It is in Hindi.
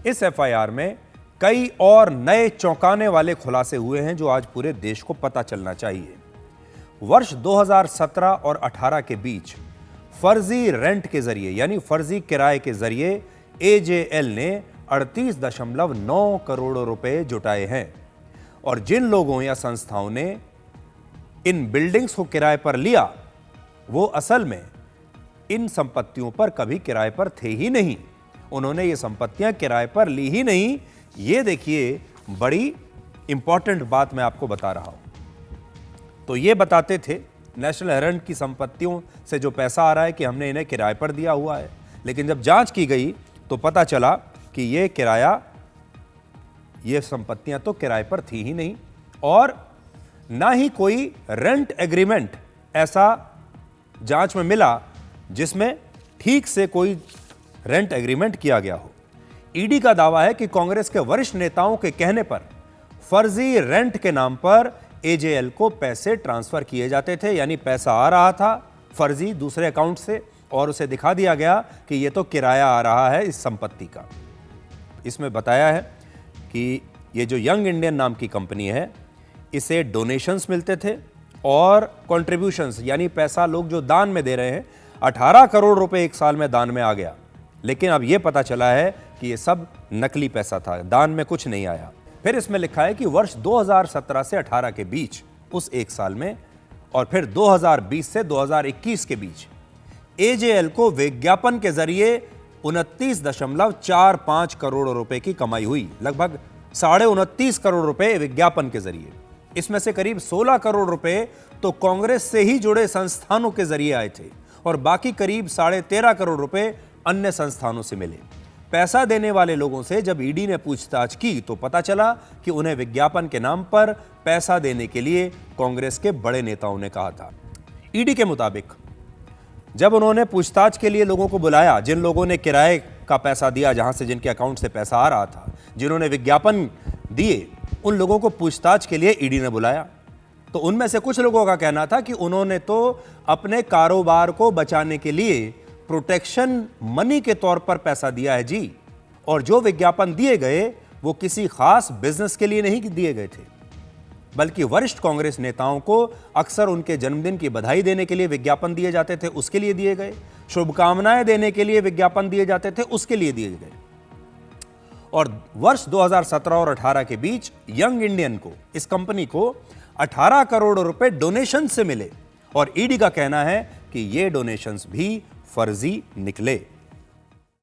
इस एफआईआर में कई और नए चौंकाने वाले खुलासे हुए हैं जो आज पूरे देश को पता चलना चाहिए। वर्ष 2017 और 18 के बीच फर्जी रेंट के जरिए यानी फर्जी किराए के जरिए एजेएल ने 38.9 करोड़ रुपए जुटाए हैं और जिन लोगों या संस्थाओं ने इन बिल्डिंग्स को किराए पर लिया वो असल में इन संपत्तियों पर कभी किराए पर थे ही नहीं। उन्होंने ये संपत्तियां किराए पर ली ही नहीं। ये देखिए, बड़ी इंपॉर्टेंट बात मैं आपको बता रहा हूं। तो ये बताते थे नेशनल हेराल्ड की संपत्तियों से जो पैसा आ रहा है कि हमने इन्हें किराए पर दिया हुआ है, लेकिन जब जांच की गई तो पता चला कि ये संपत्तियां तो किराए पर थी ही नहीं और ना ही कोई रेंट एग्रीमेंट ऐसा जांच में मिला जिसमें ठीक से कोई रेंट एग्रीमेंट किया गया हो। ईडी का दावा है कि कांग्रेस के वरिष्ठ नेताओं के कहने पर फर्जी रेंट के नाम पर एजेएल को पैसे ट्रांसफर किए जाते थे, यानी पैसा आ रहा था फर्जी दूसरे अकाउंट से और उसे दिखा दिया गया कि यह तो किराया आ रहा है इस संपत्ति का। इसमें बताया है कि ये जो यंग इंडियन नाम की कंपनी है, इसे डोनेशंस मिलते थे और कंट्रीब्यूशंस यानी पैसा लोग जो दान में दे रहे हैं, 18 करोड़ रुपए एक साल में दान में आ गया। लेकिन अब यह पता चला है कि यह सब नकली पैसा था, दान में कुछ नहीं आया। फिर इसमें लिखा है कि वर्ष 2017 से 18 के बीच उस एक साल में और फिर 2020 से 2021 के बीच एजेएल को विज्ञापन के जरिए 29.45 करोड़ रुपए की कमाई हुई। लगभग 29.5 करोड़ रुपए विज्ञापन के जरिए। इसमें से करीब 16 करोड़ रुपए तो कांग्रेस से ही जुड़े संस्थानों के जरिए आए थे और बाकी करीब 13.5 करोड़ रुपए अन्य संस्थानों से मिले। पैसा देने वाले लोगों से जब ईडी ने पूछताछ की तो पता चला कि उन्हें विज्ञापन के नाम पर पैसा देने के लिए कांग्रेस के बड़े नेताओं ने कहा था। ईडी के मुताबिक जब उन्होंने पूछताछ के लिए लोगों को बुलाया, जिन लोगों ने किराए का पैसा दिया, जहां से जिनके अकाउंट से पैसा आ रहा था, जिन्होंने विज्ञापन दिए, उन लोगों को पूछताछ के लिए ईडी ने बुलाया। तो उनमें से कुछ लोगों का कहना था कि उन्होंने तो अपने कारोबार को बचाने के लिए प्रोटेक्शन मनी के तौर पर पैसा दिया है जी, और जो विज्ञापन दिए गए वो किसी खास बिजनेस के लिए नहीं दिए गए थे, बल्कि वरिष्ठ कांग्रेस नेताओं को अक्सर उनके जन्मदिन की बधाई देने के लिए विज्ञापन दिए जाते थे, उसके लिए दिए गए। शुभकामनाएं देने के लिए विज्ञापन दिए जाते थे, उसके लिए दिए गए। और वर्ष 2017 और 18 के बीच यंग इंडियन को, इस कंपनी को 18 करोड़ रुपए डोनेशन से मिले और ईडी का कहना है कि ये डोनेशंस भी फर्जी निकले।